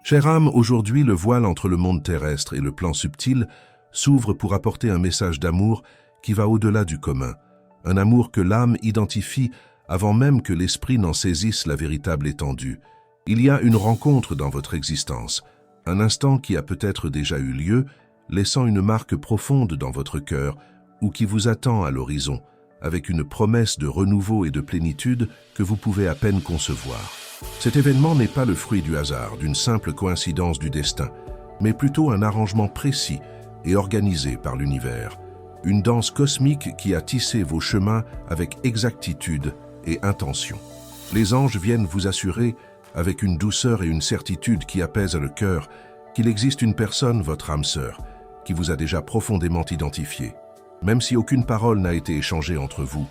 Chère âme, aujourd'hui le voile entre le monde terrestre et le plan subtil s'ouvre pour apporter un message d'amour qui va au-delà du commun. Un amour que l'âme identifie avant même que l'esprit n'en saisisse la véritable étendue. Il y a une rencontre dans votre existence, un instant qui a peut-être déjà eu lieu, laissant une marque profonde dans votre cœur ou qui vous attend à l'horizon, avec une promesse de renouveau et de plénitude que vous pouvez à peine concevoir. Cet événement n'est pas le fruit du hasard, d'une simple coïncidence du destin, mais plutôt un arrangement précis et organisé par l'univers. Une danse cosmique qui a tissé vos chemins avec exactitude et intention. Les anges viennent vous assurer, avec une douceur et une certitude qui apaisent le cœur, qu'il existe une personne, votre âme sœur, qui vous a déjà profondément identifié. Même si aucune parole n'a été échangée entre vous,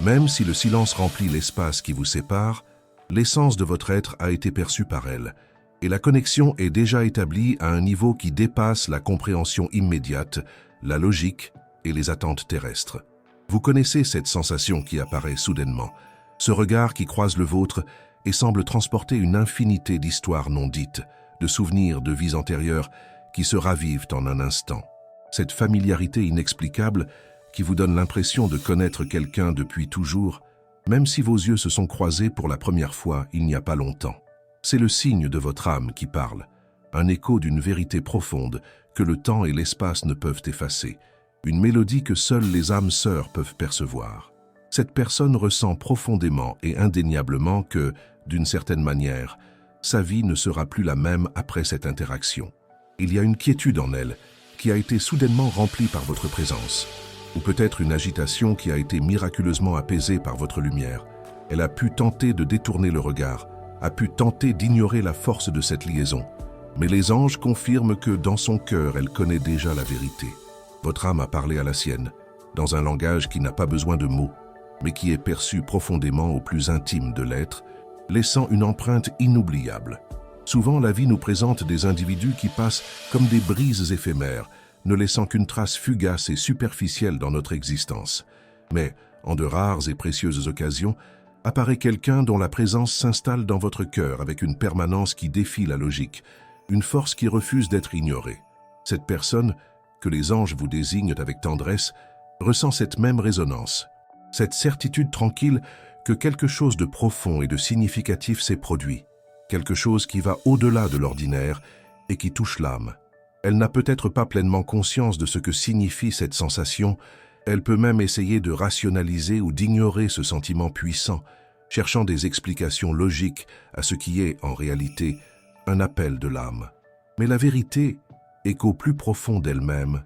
même si le silence remplit l'espace qui vous sépare, l'essence de votre être a été perçue par elle, et la connexion est déjà établie à un niveau qui dépasse la compréhension immédiate, la logique et les attentes terrestres. Vous connaissez cette sensation qui apparaît soudainement, ce regard qui croise le vôtre et semble transporter une infinité d'histoires non dites, de souvenirs de vies antérieures qui se ravivent en un instant. Cette familiarité inexplicable qui vous donne l'impression de connaître quelqu'un depuis toujours, même si vos yeux se sont croisés pour la première fois il n'y a pas longtemps. C'est le signe de votre âme qui parle, un écho d'une vérité profonde que le temps et l'espace ne peuvent effacer, une mélodie que seules les âmes sœurs peuvent percevoir. Cette personne ressent profondément et indéniablement que, d'une certaine manière, sa vie ne sera plus la même après cette interaction. Il y a une quiétude en elle qui a été soudainement remplie par votre présence, ou peut-être une agitation qui a été miraculeusement apaisée par votre lumière. Elle a pu tenter de détourner le regard, a pu tenter d'ignorer la force de cette liaison. Mais les anges confirment que dans son cœur, elle connaît déjà la vérité. Votre âme a parlé à la sienne, dans un langage qui n'a pas besoin de mots, mais qui est perçu profondément au plus intime de l'être, laissant une empreinte inoubliable. Souvent, la vie nous présente des individus qui passent comme des brises éphémères, ne laissant qu'une trace fugace et superficielle dans notre existence. Mais, en de rares et précieuses occasions, apparaît quelqu'un dont la présence s'installe dans votre cœur avec une permanence qui défie la logique, une force qui refuse d'être ignorée. Cette personne, que les anges vous désignent avec tendresse, ressent cette même résonance, cette certitude tranquille que quelque chose de profond et de significatif s'est produit, quelque chose qui va au-delà de l'ordinaire et qui touche l'âme. Elle n'a peut-être pas pleinement conscience de ce que signifie cette sensation, elle peut même essayer de rationaliser ou d'ignorer ce sentiment puissant, cherchant des explications logiques à ce qui est, en réalité, un appel de l'âme. Mais la vérité est qu'au plus profond d'elle-même,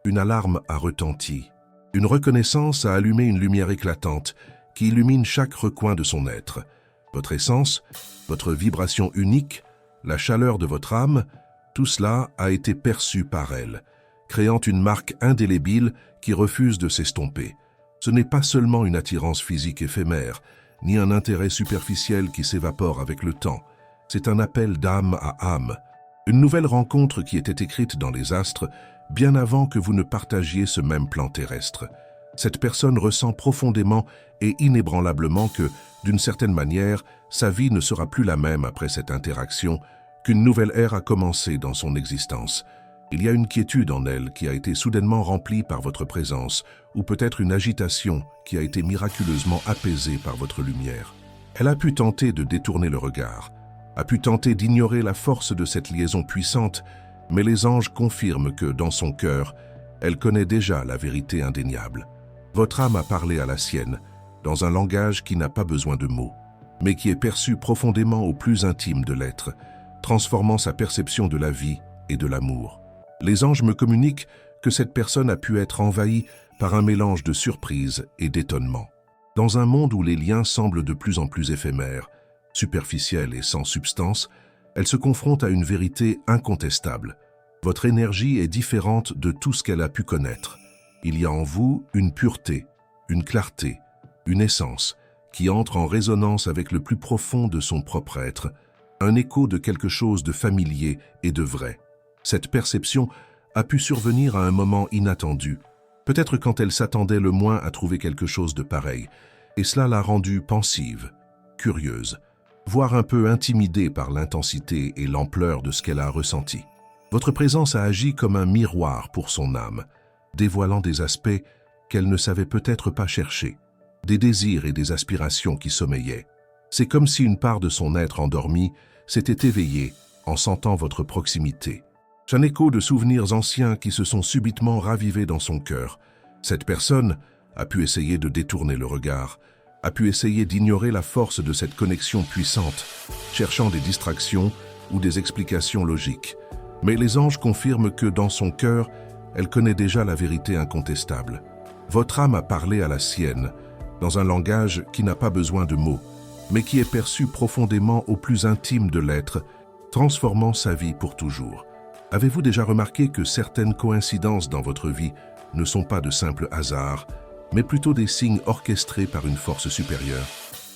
une alarme a retenti. Une reconnaissance a allumé une lumière éclatante qui illumine chaque recoin de son être. Votre essence, votre vibration unique, la chaleur de votre âme, tout cela a été perçu par elle, créant une marque indélébile qui refuse de s'estomper. Ce n'est pas seulement une attirance physique éphémère, ni un intérêt superficiel qui s'évapore avec le temps. C'est un appel d'âme à âme, une nouvelle rencontre qui était écrite dans les astres bien avant que vous ne partagiez ce même plan terrestre. Cette personne ressent profondément et inébranlablement que, d'une certaine manière, sa vie ne sera plus la même après cette interaction, qu'une nouvelle ère a commencé dans son existence. Il y a une quiétude en elle qui a été soudainement remplie par votre présence, ou peut-être une agitation qui a été miraculeusement apaisée par votre lumière. Elle a pu tenter de détourner le regard, a pu tenter d'ignorer la force de cette liaison puissante, mais les anges confirment que, dans son cœur, elle connaît déjà la vérité indéniable. Votre âme a parlé à la sienne, dans un langage qui n'a pas besoin de mots, mais qui est perçu profondément au plus intime de l'être, transformant sa perception de la vie et de l'amour. Les anges me communiquent que cette personne a pu être envahie par un mélange de surprise et d'étonnement. Dans un monde où les liens semblent de plus en plus éphémères, superficiels et sans substance, elle se confronte à une vérité incontestable. Votre énergie est différente de tout ce qu'elle a pu connaître. Il y a en vous une pureté, une clarté, une essence qui entre en résonance avec le plus profond de son propre être, un écho de quelque chose de familier et de vrai. Cette perception a pu survenir à un moment inattendu, peut-être quand elle s'attendait le moins à trouver quelque chose de pareil, et cela l'a rendue pensive, curieuse. voire un peu intimidé par l'intensité et l'ampleur de ce qu'elle a ressenti. Votre présence a agi comme un miroir pour son âme, dévoilant des aspects qu'elle ne savait peut-être pas chercher, des désirs et des aspirations qui sommeillaient. C'est comme si une part de son être endormi s'était éveillée en sentant votre proximité. C'est un écho de souvenirs anciens qui se sont subitement ravivés dans son cœur. Cette personne a pu essayer de détourner le regard, a pu essayer d'ignorer la force de cette connexion puissante, cherchant des distractions ou des explications logiques. Mais les anges confirment que dans son cœur, elle connaît déjà la vérité incontestable. Votre âme a parlé à la sienne, dans un langage qui n'a pas besoin de mots, mais qui est perçu profondément au plus intime de l'être, transformant sa vie pour toujours. Avez-vous déjà remarqué que certaines coïncidences dans votre vie ne sont pas de simples hasards, mais plutôt des signes orchestrés par une force supérieure?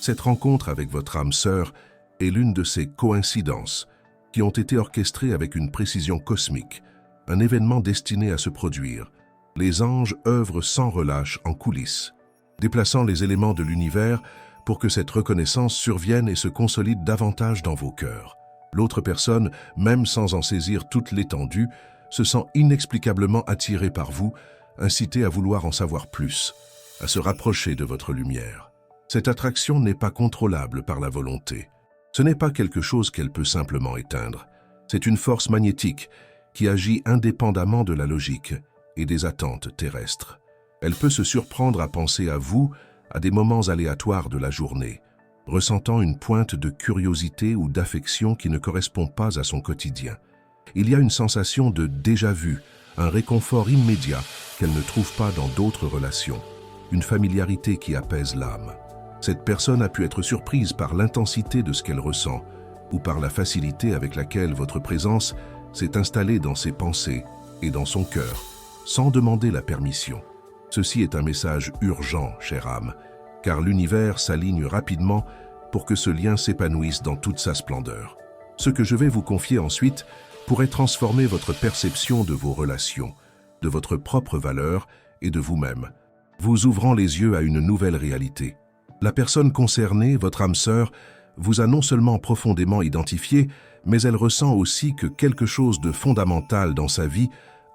Cette rencontre avec votre âme sœur est l'une de ces coïncidences qui ont été orchestrées avec une précision cosmique, un événement destiné à se produire. Les anges œuvrent sans relâche en coulisses, déplaçant les éléments de l'univers pour que cette reconnaissance survienne et se consolide davantage dans vos cœurs. L'autre personne, même sans en saisir toute l'étendue, se sent inexplicablement attirée par vous, incitée à vouloir en savoir plus, à se rapprocher de votre lumière. Cette attraction n'est pas contrôlable par la volonté. Ce n'est pas quelque chose qu'elle peut simplement éteindre. C'est une force magnétique qui agit indépendamment de la logique et des attentes terrestres. Elle peut se surprendre à penser à vous à des moments aléatoires de la journée, ressentant une pointe de curiosité ou d'affection qui ne correspond pas à son quotidien. Il y a une sensation de déjà-vu, un réconfort immédiat qu'elle ne trouve pas dans d'autres relations, une familiarité qui apaise l'âme. Cette personne a pu être surprise par l'intensité de ce qu'elle ressent ou par la facilité avec laquelle votre présence s'est installée dans ses pensées et dans son cœur, sans demander la permission. Ceci est un message urgent, chère âme, car l'univers s'aligne rapidement pour que ce lien s'épanouisse dans toute sa splendeur. Ce que je vais vous confier ensuite pourrait transformer votre perception de vos relations, de votre propre valeur et de vous-même, vous ouvrant les yeux à une nouvelle réalité. La personne concernée, votre âme sœur, vous a non seulement profondément identifié, mais elle ressent aussi que quelque chose de fondamental dans sa vie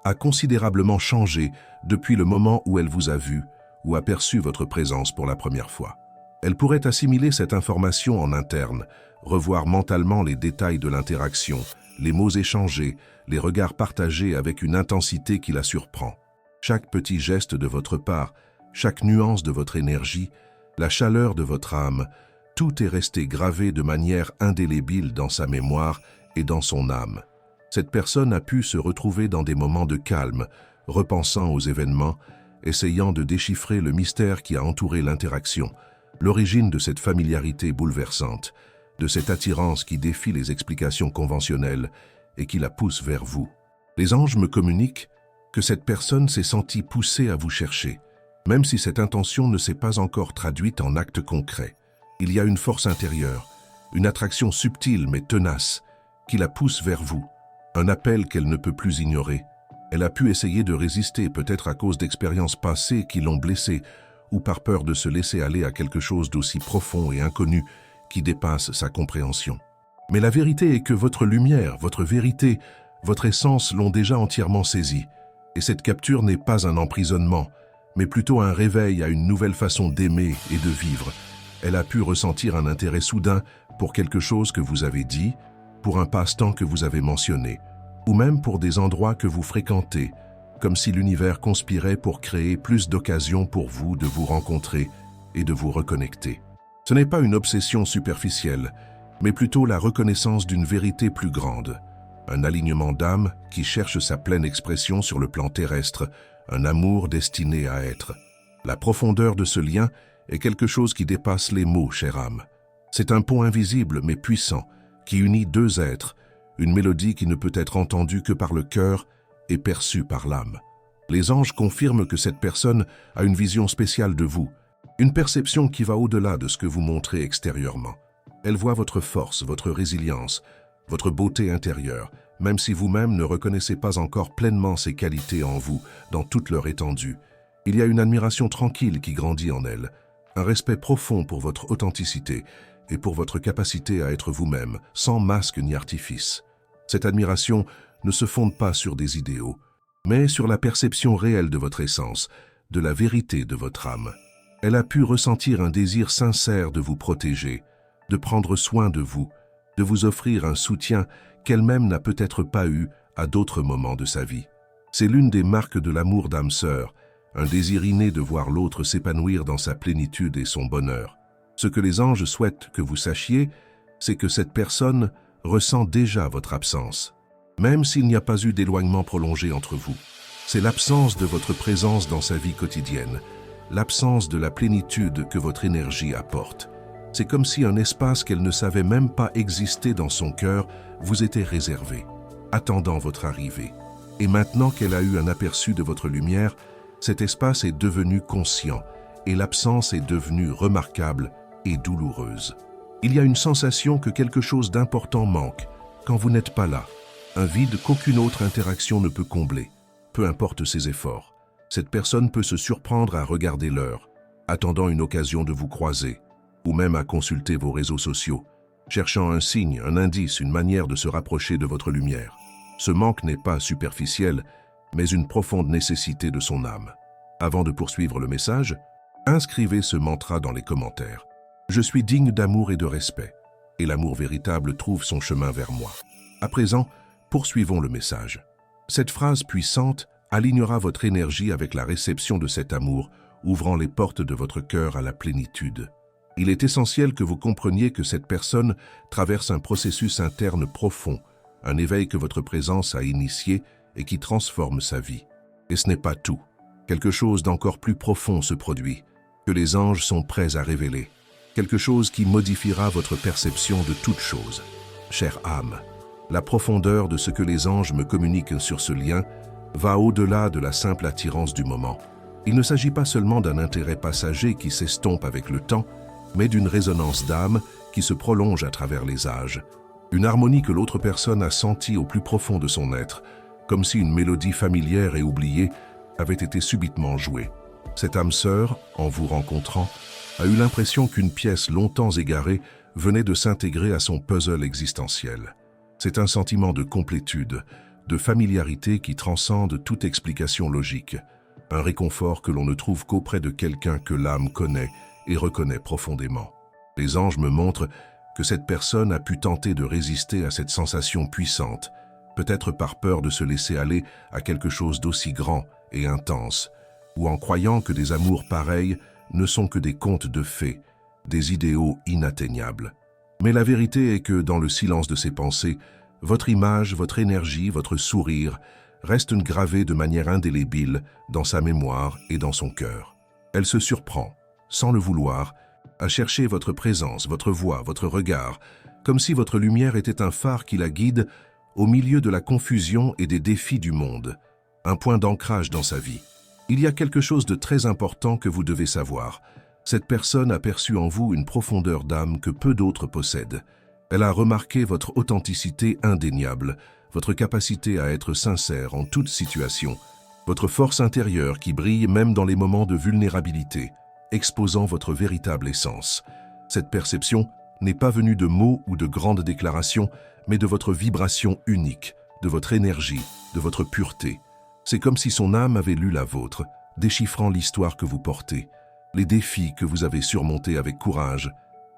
a considérablement changé depuis le moment où elle vous a vu ou aperçu votre présence pour la première fois. Elle pourrait assimiler cette information en interne, revoir mentalement les détails de l'interaction, les mots échangés, les regards partagés avec une intensité qui la surprend. Chaque petit geste de votre part, chaque nuance de votre énergie, la chaleur de votre âme, tout est resté gravé de manière indélébile dans sa mémoire et dans son âme. Cette personne a pu se retrouver dans des moments de calme, repensant aux événements, essayant de déchiffrer le mystère qui a entouré l'interaction, l'origine de cette familiarité bouleversante, de cette attirance qui défie les explications conventionnelles et qui la pousse vers vous. Les anges me communiquent que cette personne s'est sentie poussée à vous chercher, même si cette intention ne s'est pas encore traduite en actes concrets. Il y a une force intérieure, une attraction subtile mais tenace, qui la pousse vers vous, un appel qu'elle ne peut plus ignorer. Elle a pu essayer de résister, peut-être à cause d'expériences passées qui l'ont blessée, ou par peur de se laisser aller à quelque chose d'aussi profond et inconnu qui dépasse sa compréhension. Mais la vérité est que votre lumière, votre vérité, votre essence l'ont déjà entièrement saisie. Et cette capture n'est pas un emprisonnement, mais plutôt un réveil à une nouvelle façon d'aimer et de vivre. Elle a pu ressentir un intérêt soudain pour quelque chose que vous avez dit, pour un passe-temps que vous avez mentionné, ou même pour des endroits que vous fréquentez, comme si l'univers conspirait pour créer plus d'occasions pour vous de vous rencontrer et de vous reconnecter. Ce n'est pas une obsession superficielle, mais plutôt la reconnaissance d'une vérité plus grande, un alignement d'âme qui cherche sa pleine expression sur le plan terrestre, un amour destiné à être. La profondeur de ce lien est quelque chose qui dépasse les mots, chère âme. C'est un pont invisible mais puissant qui unit deux êtres, une mélodie qui ne peut être entendue que par le cœur et perçue par l'âme. Les anges confirment que cette personne a une vision spéciale de vous, une perception qui va au-delà de ce que vous montrez extérieurement. Elle voit votre force, votre résilience, votre beauté intérieure, même si vous-même ne reconnaissez pas encore pleinement ces qualités en vous, dans toute leur étendue. Il y a une admiration tranquille qui grandit en elle, un respect profond pour votre authenticité, et pour votre capacité à être vous-même, sans masque ni artifice. Cette admiration ne se fonde pas sur des idéaux, mais sur la perception réelle de votre essence, de la vérité de votre âme. Elle a pu ressentir un désir sincère de vous protéger, de prendre soin de vous offrir un soutien qu'elle-même n'a peut-être pas eu à d'autres moments de sa vie. C'est l'une des marques de l'amour d'âme sœur, un désir inné de voir l'autre s'épanouir dans sa plénitude et son bonheur. Ce que les anges souhaitent que vous sachiez, c'est que cette personne ressent déjà votre absence, même s'il n'y a pas eu d'éloignement prolongé entre vous. C'est l'absence de votre présence dans sa vie quotidienne, l'absence de la plénitude que votre énergie apporte. C'est comme si un espace qu'elle ne savait même pas exister dans son cœur vous était réservé, attendant votre arrivée. Et maintenant qu'elle a eu un aperçu de votre lumière, cet espace est devenu conscient et l'absence est devenue remarquable et douloureuse. Il y a une sensation que quelque chose d'important manque quand vous n'êtes pas là, un vide qu'aucune autre interaction ne peut combler, peu importe ses efforts. Cette personne peut se surprendre à regarder l'heure, attendant une occasion de vous croiser, ou même à consulter vos réseaux sociaux, cherchant un signe, un indice, une manière de se rapprocher de votre lumière. Ce manque n'est pas superficiel, mais une profonde nécessité de son âme. Avant de poursuivre le message, inscrivez ce mantra dans les commentaires. Je suis digne d'amour et de respect, et l'amour véritable trouve son chemin vers moi. À présent, poursuivons le message. Cette phrase puissante alignera votre énergie avec la réception de cet amour, ouvrant les portes de votre cœur à la plénitude. Il est essentiel que vous compreniez que cette personne traverse un processus interne profond, un éveil que votre présence a initié et qui transforme sa vie. Et ce n'est pas tout. Quelque chose d'encore plus profond se produit, que les anges sont prêts à révéler. Quelque chose qui modifiera votre perception de toute chose. Chère âme, la profondeur de ce que les anges me communiquent sur ce lien va au-delà de la simple attirance du moment. Il ne s'agit pas seulement d'un intérêt passager qui s'estompe avec le temps, mais d'une résonance d'âme qui se prolonge à travers les âges. Une harmonie que l'autre personne a sentie au plus profond de son être, comme si une mélodie familière et oubliée avait été subitement jouée. Cette âme sœur, en vous rencontrant, a eu l'impression qu'une pièce longtemps égarée venait de s'intégrer à son puzzle existentiel. C'est un sentiment de complétude, de familiarité qui transcende toute explication logique, un réconfort que l'on ne trouve qu'auprès de quelqu'un que l'âme connaît et reconnaît profondément. Les anges me montrent que cette personne a pu tenter de résister à cette sensation puissante, peut-être par peur de se laisser aller à quelque chose d'aussi grand et intense, ou en croyant que des amours pareils ne sont que des contes de fées, des idéaux inatteignables. Mais la vérité est que dans le silence de ces pensées, votre image, votre énergie, votre sourire restent gravés de manière indélébile dans sa mémoire et dans son cœur. Elle se surprend, sans le vouloir, à chercher votre présence, votre voix, votre regard, comme si votre lumière était un phare qui la guide au milieu de la confusion et des défis du monde, un point d'ancrage dans sa vie. Il y a quelque chose de très important que vous devez savoir. Cette personne a perçu en vous une profondeur d'âme que peu d'autres possèdent. Elle a remarqué votre authenticité indéniable, votre capacité à être sincère en toute situation, votre force intérieure qui brille même dans les moments de vulnérabilité, exposant votre véritable essence. Cette perception n'est pas venue de mots ou de grandes déclarations, mais de votre vibration unique, de votre énergie, de votre pureté. C'est comme si son âme avait lu la vôtre, déchiffrant l'histoire que vous portez, les défis que vous avez surmontés avec courage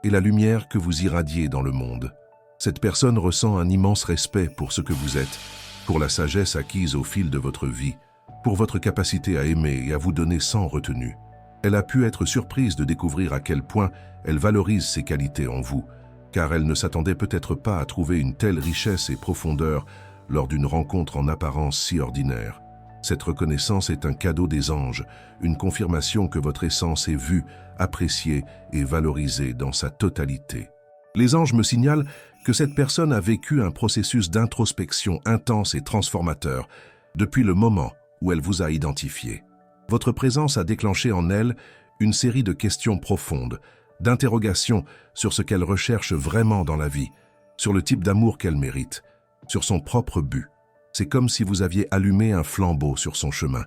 et la lumière que vous irradiez dans le monde. Cette personne ressent un immense respect pour ce que vous êtes, pour la sagesse acquise au fil de votre vie, pour votre capacité à aimer et à vous donner sans retenue. Elle a pu être surprise de découvrir à quel point elle valorise ses qualités en vous, car elle ne s'attendait peut-être pas à trouver une telle richesse et profondeur lors d'une rencontre en apparence si ordinaire. Cette reconnaissance est un cadeau des anges, une confirmation que votre essence est vue, appréciée et valorisée dans sa totalité. Les anges me signalent que cette personne a vécu un processus d'introspection intense et transformateur depuis le moment où elle vous a identifié. Votre présence a déclenché en elle une série de questions profondes, d'interrogations sur ce qu'elle recherche vraiment dans la vie, sur le type d'amour qu'elle mérite, sur son propre but. C'est comme si vous aviez allumé un flambeau sur son chemin,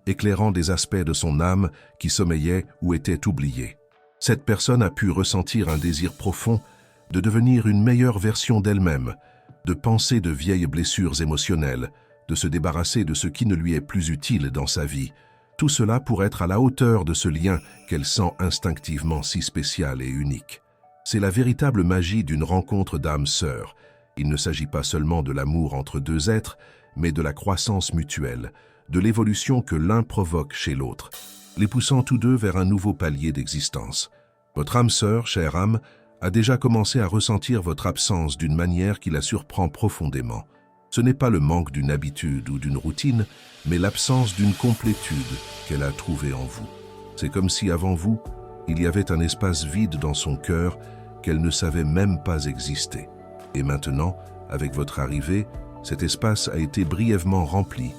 éclairant des aspects de son âme qui sommeillaient ou étaient oubliés. Cette personne a pu ressentir un désir profond de devenir une meilleure version d'elle-même, de penser de vieilles blessures émotionnelles, de se débarrasser de ce qui ne lui est plus utile dans sa vie. Tout cela pour être à la hauteur de ce lien qu'elle sent instinctivement si spécial et unique. C'est la véritable magie d'une rencontre d'âmes sœurs. Il ne s'agit pas seulement de l'amour entre deux êtres, mais de la croissance mutuelle, de l'évolution que l'un provoque chez l'autre, les poussant tous deux vers un nouveau palier d'existence. Votre âme sœur, chère âme, a déjà commencé à ressentir votre absence d'une manière qui la surprend profondément. Ce n'est pas le manque d'une habitude ou d'une routine, mais l'absence d'une complétude qu'elle a trouvée en vous. C'est comme si avant vous, il y avait un espace vide dans son cœur qu'elle ne savait même pas exister. Et maintenant, avec votre arrivée, cet espace a été brièvement rempli,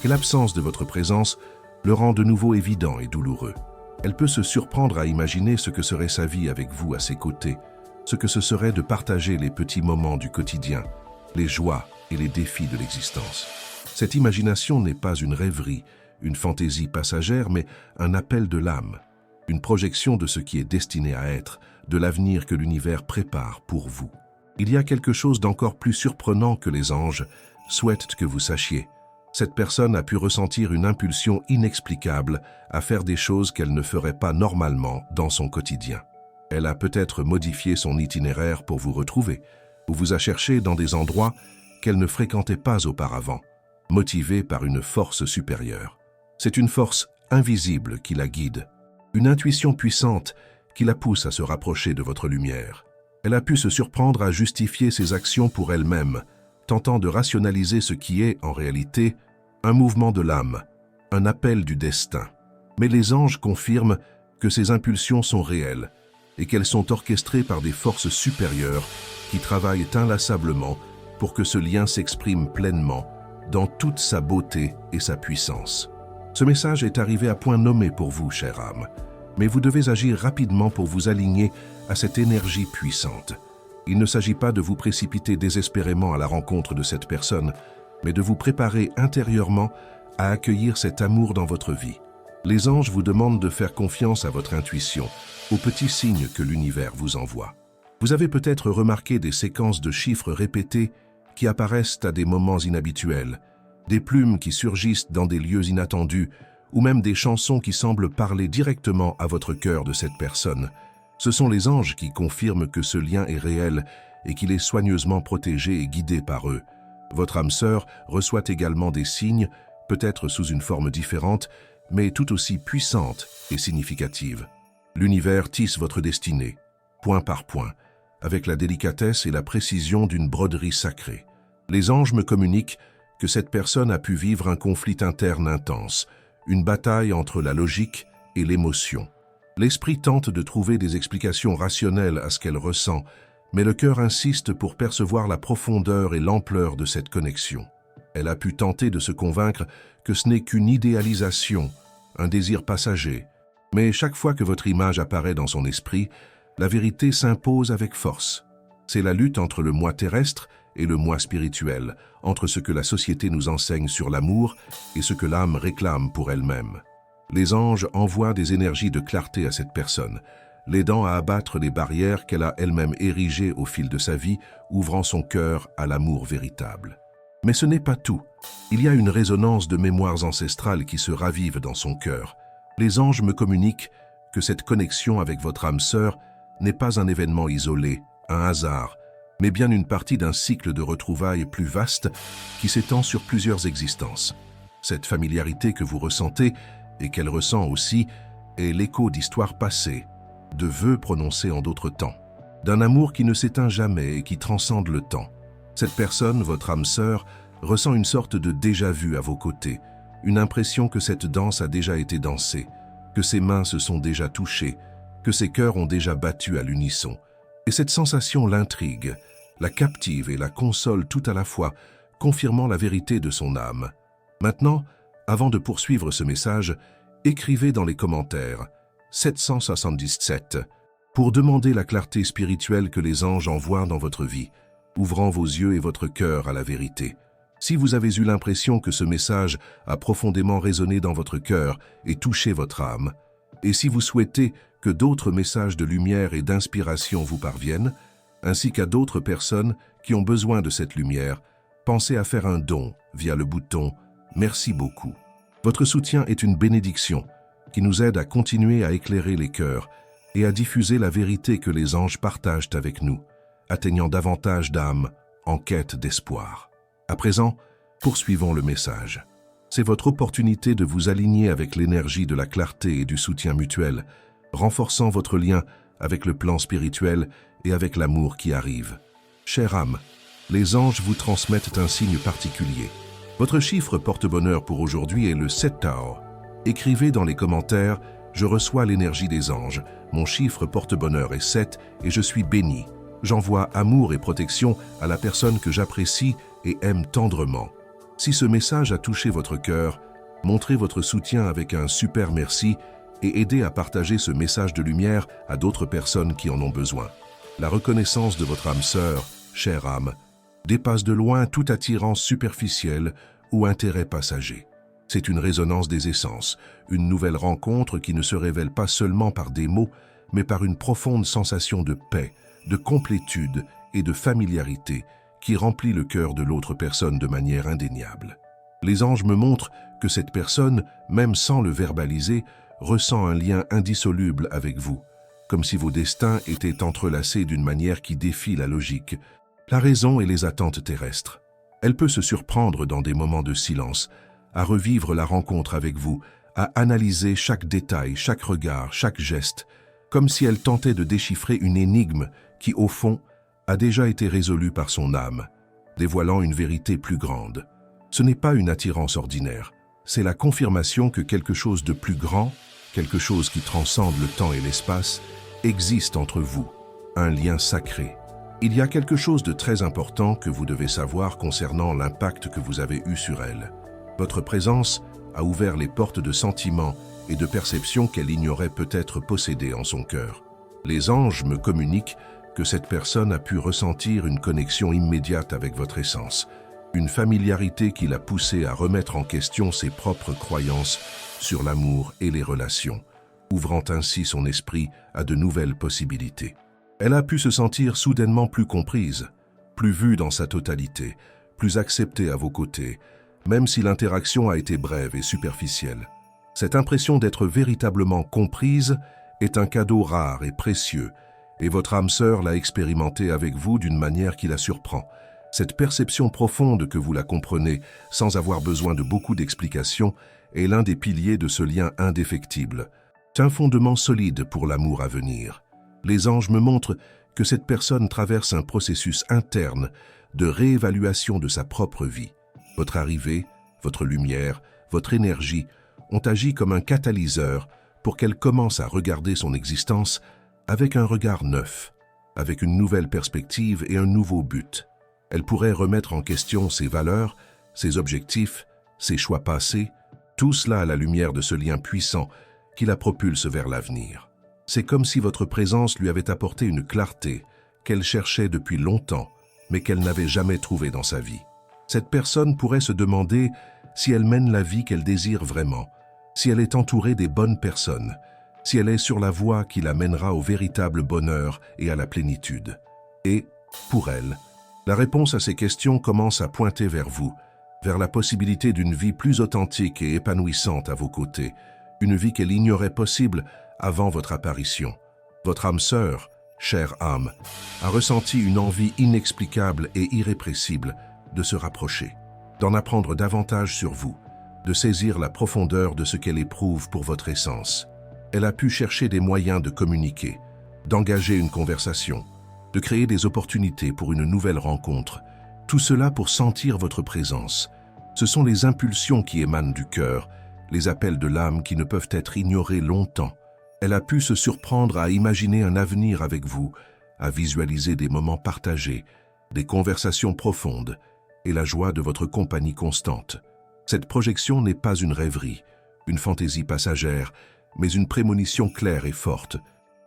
et l'absence de votre présence le rend de nouveau évident et douloureux. Elle peut se surprendre à imaginer ce que serait sa vie avec vous à ses côtés, ce que ce serait de partager les petits moments du quotidien, les joies et les défis de l'existence. Cette imagination n'est pas une rêverie, une fantaisie passagère, mais un appel de l'âme, une projection de ce qui est destiné à être, de l'avenir que l'univers prépare pour vous. Il y a quelque chose d'encore plus surprenant que les anges souhaitent que vous sachiez. Cette personne a pu ressentir une impulsion inexplicable à faire des choses qu'elle ne ferait pas normalement dans son quotidien. Elle a peut-être modifié son itinéraire pour vous retrouver, ou vous a cherché dans des endroits qu'elle ne fréquentait pas auparavant, motivée par une force supérieure. C'est une force invisible qui la guide, une intuition puissante qui la pousse à se rapprocher de votre lumière. Elle a pu se surprendre à justifier ses actions pour elle-même, tentant de rationaliser ce qui est, en réalité, un mouvement de l'âme, un appel du destin. Mais les anges confirment que ces impulsions sont réelles et qu'elles sont orchestrées par des forces supérieures qui travaillent inlassablement pour que ce lien s'exprime pleinement dans toute sa beauté et sa puissance. Ce message est arrivé à point nommé pour vous, chère âme, mais vous devez agir rapidement pour vous aligner à cette énergie puissante. Il ne s'agit pas de vous précipiter désespérément à la rencontre de cette personne, mais de vous préparer intérieurement à accueillir cet amour dans votre vie. Les anges vous demandent de faire confiance à votre intuition, aux petits signes que l'univers vous envoie. Vous avez peut-être remarqué des séquences de chiffres répétés qui apparaissent à des moments inhabituels, des plumes qui surgissent dans des lieux inattendus, ou même des chansons qui semblent parler directement à votre cœur de cette personne. Ce sont les anges qui confirment que ce lien est réel et qu'il est soigneusement protégé et guidé par eux. Votre âme sœur reçoit également des signes, peut-être sous une forme différente, mais tout aussi puissante et significative. L'univers tisse votre destinée, point par point, avec la délicatesse et la précision d'une broderie sacrée. Les anges me communiquent que cette personne a pu vivre un conflit interne intense, une bataille entre la logique et l'émotion. L'esprit tente de trouver des explications rationnelles à ce qu'elle ressent, mais le cœur insiste pour percevoir la profondeur et l'ampleur de cette connexion. Elle a pu tenter de se convaincre que ce n'est qu'une idéalisation, un désir passager. Mais chaque fois que votre image apparaît dans son esprit, la vérité s'impose avec force. C'est la lutte entre le moi terrestre et le moi spirituel, entre ce que la société nous enseigne sur l'amour et ce que l'âme réclame pour elle-même. Les anges envoient des énergies de clarté à cette personne, l'aidant à abattre les barrières qu'elle a elle-même érigées au fil de sa vie, ouvrant son cœur à l'amour véritable. Mais ce n'est pas tout. Il y a une résonance de mémoires ancestrales qui se ravive dans son cœur. Les anges me communiquent que cette connexion avec votre âme sœur n'est pas un événement isolé, un hasard, mais bien une partie d'un cycle de retrouvailles plus vaste qui s'étend sur plusieurs existences. Cette familiarité que vous ressentez, et qu'elle ressent aussi, est l'écho d'histoires passées, de vœux prononcés en d'autres temps, d'un amour qui ne s'éteint jamais et qui transcende le temps. Cette personne, votre âme sœur, ressent une sorte de déjà-vu à vos côtés, une impression que cette danse a déjà été dansée, que ses mains se sont déjà touchées, que ses cœurs ont déjà battu à l'unisson. Et cette sensation l'intrigue, la captive et la console tout à la fois, confirmant la vérité de son âme. Maintenant, avant de poursuivre ce message, écrivez dans les commentaires 777 pour demander la clarté spirituelle que les anges envoient dans votre vie, ouvrant vos yeux et votre cœur à la vérité. Si vous avez eu l'impression que ce message a profondément résonné dans votre cœur et touché votre âme, Et si vous souhaitez que d'autres messages de lumière et d'inspiration vous parviennent, ainsi qu'à d'autres personnes qui ont besoin de cette lumière, pensez à faire un don via le bouton « Merci beaucoup ». Votre soutien est une bénédiction qui nous aide à continuer à éclairer les cœurs et à diffuser la vérité que les anges partagent avec nous, atteignant davantage d'âmes en quête d'espoir. À présent, poursuivons le message. C'est votre opportunité de vous aligner avec l'énergie de la clarté et du soutien mutuel, renforçant votre lien avec le plan spirituel et avec l'amour qui arrive. Chère âme, les anges vous transmettent un signe particulier. Votre chiffre porte-bonheur pour aujourd'hui est le 7 Tao. Écrivez dans les commentaires « Je reçois l'énergie des anges, mon chiffre porte-bonheur est 7 et je suis béni. J'envoie amour et protection à la personne que j'apprécie et aime tendrement. » Si ce message a touché votre cœur, montrez votre soutien avec un super merci et aidez à partager ce message de lumière à d'autres personnes qui en ont besoin. La reconnaissance de votre âme sœur, chère âme, dépasse de loin toute attirance superficielle ou intérêt passager. C'est une résonance des essences, une nouvelle rencontre qui ne se révèle pas seulement par des mots, mais par une profonde sensation de paix, de complétude et de familiarité qui remplit le cœur de l'autre personne de manière indéniable. Les anges me montrent que cette personne, même sans le verbaliser, ressent un lien indissoluble avec vous, comme si vos destins étaient entrelacés d'une manière qui défie la logique, la raison et les attentes terrestres. Elle peut se surprendre dans des moments de silence, à revivre la rencontre avec vous, à analyser chaque détail, chaque regard, chaque geste, comme si elle tentait de déchiffrer une énigme qui, au fond, a déjà été résolue par son âme, dévoilant une vérité plus grande. Ce n'est pas une attirance ordinaire, c'est la confirmation que quelque chose de plus grand, quelque chose qui transcende le temps et l'espace, existe entre vous, un lien sacré. Il y a quelque chose de très important que vous devez savoir concernant l'impact que vous avez eu sur elle. Votre présence a ouvert les portes de sentiments et de perceptions qu'elle ignorait peut-être posséder en son cœur. Les anges me communiquent que cette personne a pu ressentir une connexion immédiate avec votre essence, une familiarité qui l'a poussée à remettre en question ses propres croyances sur l'amour et les relations, ouvrant ainsi son esprit à de nouvelles possibilités. Elle a pu se sentir soudainement plus comprise, plus vue dans sa totalité, plus acceptée à vos côtés, même si l'interaction a été brève et superficielle. Cette impression d'être véritablement comprise est un cadeau rare et précieux, et votre âme sœur l'a expérimenté avec vous d'une manière qui la surprend. Cette perception profonde que vous la comprenez sans avoir besoin de beaucoup d'explications est l'un des piliers de ce lien indéfectible. C'est un fondement solide pour l'amour à venir. Les anges me montrent que cette personne traverse un processus interne de réévaluation de sa propre vie. Votre arrivée, votre lumière, votre énergie ont agi comme un catalyseur pour qu'elle commence à regarder son existence avec un regard neuf, avec une nouvelle perspective et un nouveau but. Elle pourrait remettre en question ses valeurs, ses objectifs, ses choix passés, tout cela à la lumière de ce lien puissant qui la propulse vers l'avenir. C'est comme si votre présence lui avait apporté une clarté qu'elle cherchait depuis longtemps, mais qu'elle n'avait jamais trouvée dans sa vie. Cette personne pourrait se demander si elle mène la vie qu'elle désire vraiment, si elle est entourée des bonnes personnes, si elle est sur la voie qui la mènera au véritable bonheur et à la plénitude. Et, pour elle, la réponse à ces questions commence à pointer vers vous, vers la possibilité d'une vie plus authentique et épanouissante à vos côtés, une vie qu'elle ignorait possible avant votre apparition. Votre âme sœur, chère âme, a ressenti une envie inexplicable et irrépressible de se rapprocher, d'en apprendre davantage sur vous, de saisir la profondeur de ce qu'elle éprouve pour votre essence. Elle a pu chercher des moyens de communiquer, d'engager une conversation, de créer des opportunités pour une nouvelle rencontre, tout cela pour sentir votre présence. Ce sont les impulsions qui émanent du cœur, les appels de l'âme qui ne peuvent être ignorés longtemps. Elle a pu se surprendre à imaginer un avenir avec vous, à visualiser des moments partagés, des conversations profondes et la joie de votre compagnie constante. Cette projection n'est pas une rêverie, une fantaisie passagère, mais une prémonition claire et forte,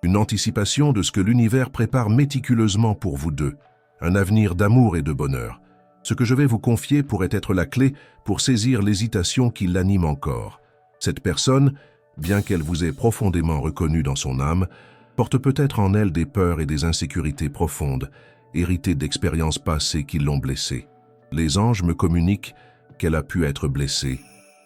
une anticipation de ce que l'univers prépare méticuleusement pour vous deux, un avenir d'amour et de bonheur. Ce que je vais vous confier pourrait être la clé pour saisir l'hésitation qui l'anime encore. Cette personne bien qu'elle vous ait profondément reconnu dans son âme, porte peut-être en elle des peurs et des insécurités profondes, héritées d'expériences passées qui l'ont blessée. Les anges me communiquent qu'elle a pu être blessée,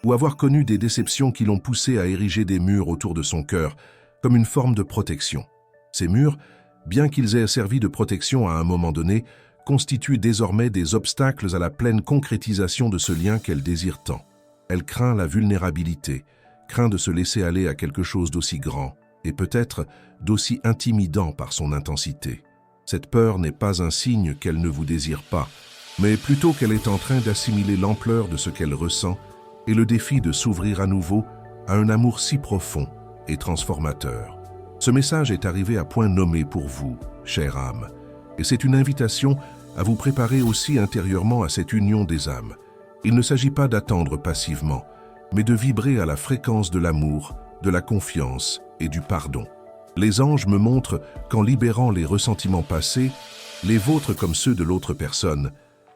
ou avoir connu des déceptions qui l'ont poussée à ériger des murs autour de son cœur, comme une forme de protection. Ces murs, bien qu'ils aient servi de protection à un moment donné, constituent désormais des obstacles à la pleine concrétisation de ce lien qu'elle désire tant. Elle craint la vulnérabilité, craint de se laisser aller à quelque chose d'aussi grand, et peut-être d'aussi intimidant par son intensité. Cette peur n'est pas un signe qu'elle ne vous désire pas, mais plutôt qu'elle est en train d'assimiler l'ampleur de ce qu'elle ressent et le défi de s'ouvrir à nouveau à un amour si profond et transformateur. Ce message est arrivé à point nommé pour vous, chère âme, et c'est une invitation à vous préparer aussi intérieurement à cette union des âmes. Il ne s'agit pas d'attendre passivement, mais de vibrer à la fréquence de l'amour, de la confiance et du pardon. Les anges me montrent qu'en libérant les ressentiments passés, les vôtres comme ceux de l'autre personne,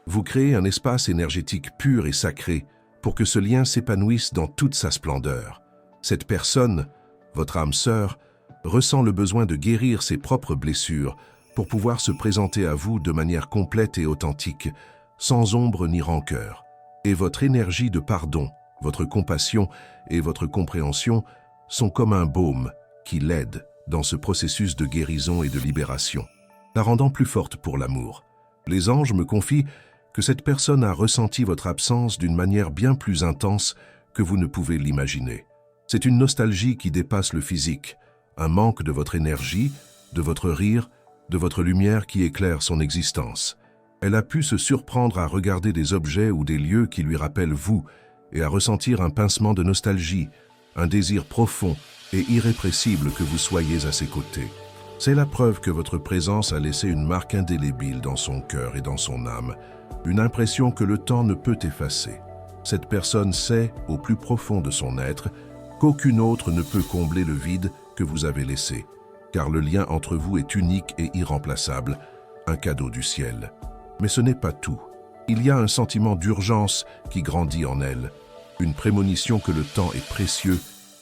vous créez un espace énergétique pur et sacré pour que ce lien s'épanouisse dans toute sa splendeur. Cette personne, votre âme sœur, ressent le besoin de guérir ses propres blessures pour pouvoir se présenter à vous de manière complète et authentique, sans ombre ni rancœur. Et votre énergie de pardon, votre compassion et votre compréhension sont comme un baume qui l'aide dans ce processus de guérison et de libération, la rendant plus forte pour l'amour. Les anges me confient que cette personne a ressenti votre absence d'une manière bien plus intense que vous ne pouvez l'imaginer. C'est une nostalgie qui dépasse le physique, un manque de votre énergie, de votre rire, de votre lumière qui éclaire son existence. Elle a pu se surprendre à regarder des objets ou des lieux qui lui rappellent vous et à ressentir un pincement de nostalgie, un désir profond et irrépressible que vous soyez à ses côtés. C'est la preuve que votre présence a laissé une marque indélébile dans son cœur et dans son âme, une impression que le temps ne peut effacer. Cette personne sait, au plus profond de son être, qu'aucune autre ne peut combler le vide que vous avez laissé, car le lien entre vous est unique et irremplaçable, un cadeau du ciel. Mais ce n'est pas tout. Il y a un sentiment d'urgence qui grandit en elle, une prémonition que le temps est précieux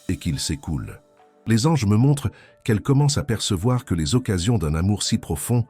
et qu'il s'écoule. Les anges me montrent qu'elle commence à percevoir que les occasions d'un amour si profond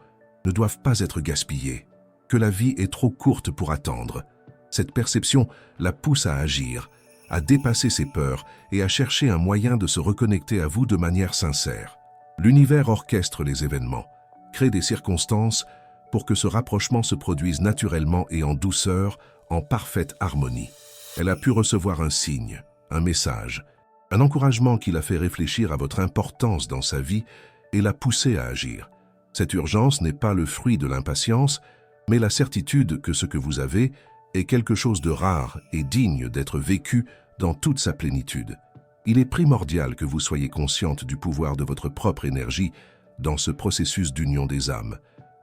ne doivent pas être gaspillées, que la vie est trop courte pour attendre. Cette perception la pousse à agir, à dépasser ses peurs et à chercher un moyen de se reconnecter à vous de manière sincère. L'univers orchestre les événements, crée des circonstances pour que ce rapprochement se produise naturellement et en douceur, en parfaite harmonie. Elle a pu recevoir un signe, un message, un encouragement qui l'a fait réfléchir à votre importance dans sa vie et l'a poussé à agir. Cette urgence n'est pas le fruit de l'impatience, mais la certitude que ce que vous avez est quelque chose de rare et digne d'être vécu dans toute sa plénitude. Il est primordial que vous soyez consciente du pouvoir de votre propre énergie dans ce processus d'union des âmes.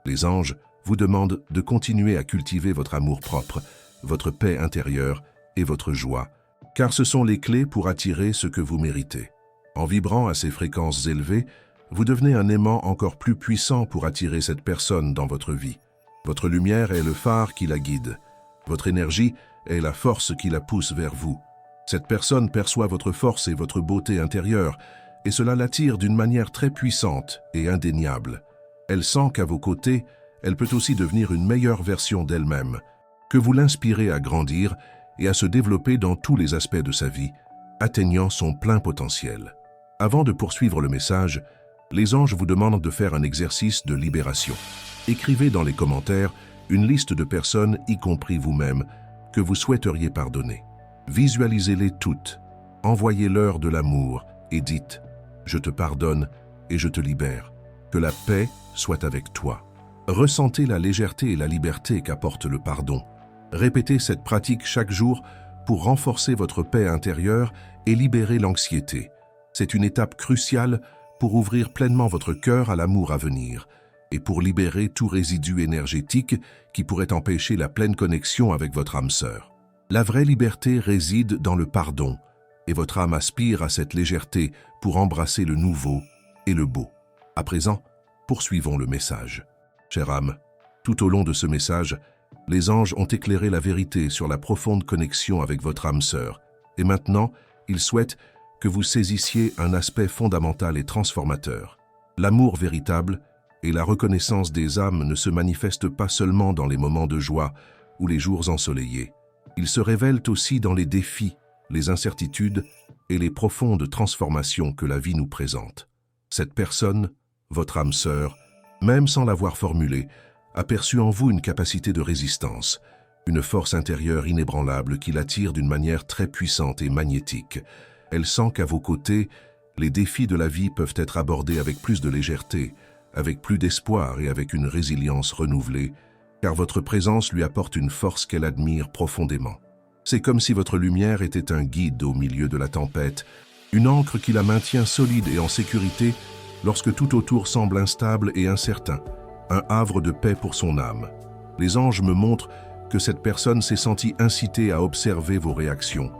Les anges vous demandent de continuer à cultiver votre amour propre, votre paix intérieure et votre joie, car ce sont les clés pour attirer ce que vous méritez. En vibrant à ces fréquences élevées, vous devenez un aimant encore plus puissant pour attirer cette personne dans votre vie. Votre lumière est le phare qui la guide. Votre énergie est la force qui la pousse vers vous. Cette personne perçoit votre force et votre beauté intérieure, et cela l'attire d'une manière très puissante et indéniable. Elle sent qu'à vos côtés, elle peut aussi devenir une meilleure version d'elle-même, que vous l'inspirez à grandir et à se développer dans tous les aspects de sa vie, atteignant son plein potentiel. Avant de poursuivre le message, les anges vous demandent de faire un exercice de libération. Écrivez dans les commentaires une liste de personnes, y compris vous-même, que vous souhaiteriez pardonner. Visualisez-les toutes, envoyez-leur de l'amour et dites « Je te pardonne et je te libère. Que la paix soit avec toi. » Ressentez la légèreté et la liberté qu'apporte le pardon. Répétez cette pratique chaque jour pour renforcer votre paix intérieure et libérer l'anxiété. C'est une étape cruciale pour ouvrir pleinement votre cœur à l'amour à venir et pour libérer tout résidu énergétique qui pourrait empêcher la pleine connexion avec votre âme sœur. La vraie liberté réside dans le pardon, et votre âme aspire à cette légèreté pour embrasser le nouveau et le beau. À présent, poursuivons le message. Chère âme, tout au long de ce message, les anges ont éclairé la vérité sur la profonde connexion avec votre âme sœur, et maintenant, ils souhaitent que vous saisissiez un aspect fondamental et transformateur. L'amour véritable et la reconnaissance des âmes ne se manifestent pas seulement dans les moments de joie ou les jours ensoleillés. Ils se révèlent aussi dans les défis, les incertitudes et les profondes transformations que la vie nous présente. Cette personne, votre âme sœur, même sans l'avoir formulée, a perçu en vous une capacité de résistance, une force intérieure inébranlable qui l'attire d'une manière très puissante et magnétique. Elle sent qu'à vos côtés, les défis de la vie peuvent être abordés avec plus de légèreté, avec plus d'espoir et avec une résilience renouvelée, car votre présence lui apporte une force qu'elle admire profondément. C'est comme si votre lumière était un guide au milieu de la tempête, une ancre qui la maintient solide et en sécurité lorsque tout autour semble instable et incertain, un havre de paix pour son âme. Les anges me montrent que cette personne s'est sentie incitée à observer vos réactions,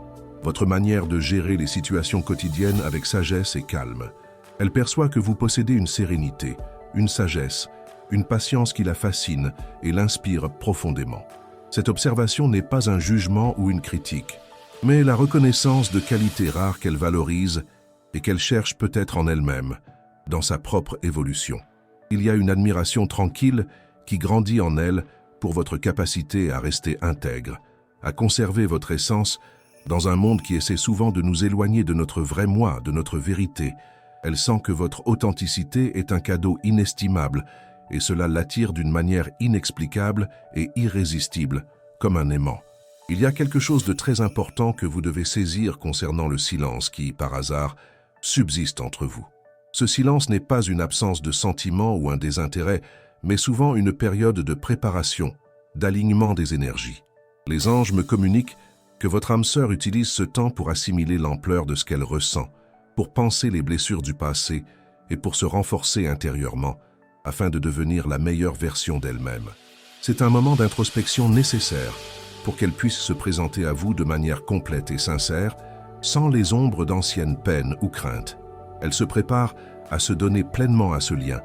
votre manière de gérer les situations quotidiennes avec sagesse et calme. Elle perçoit que vous possédez une sérénité, une sagesse, une patience qui la fascine et l'inspire profondément. Cette observation n'est pas un jugement ou une critique, mais la reconnaissance de qualités rares qu'elle valorise et qu'elle cherche peut-être en elle-même, dans sa propre évolution. Il y a une admiration tranquille qui grandit en elle pour votre capacité à rester intègre, à conserver votre essence dans un monde qui essaie souvent de nous éloigner de notre vrai moi, de notre vérité. Elle sent que votre authenticité est un cadeau inestimable et cela l'attire d'une manière inexplicable et irrésistible, comme un aimant. Il y a quelque chose de très important que vous devez saisir concernant le silence qui, par hasard, subsiste entre vous. Ce silence n'est pas une absence de sentiment ou un désintérêt, mais souvent une période de préparation, d'alignement des énergies. Les anges me communiquent que votre âme sœur utilise ce temps pour assimiler l'ampleur de ce qu'elle ressent, pour penser les blessures du passé et pour se renforcer intérieurement, afin de devenir la meilleure version d'elle-même. C'est un moment d'introspection nécessaire pour qu'elle puisse se présenter à vous de manière complète et sincère, sans les ombres d'anciennes peines ou craintes. Elle se prépare à se donner pleinement à ce lien,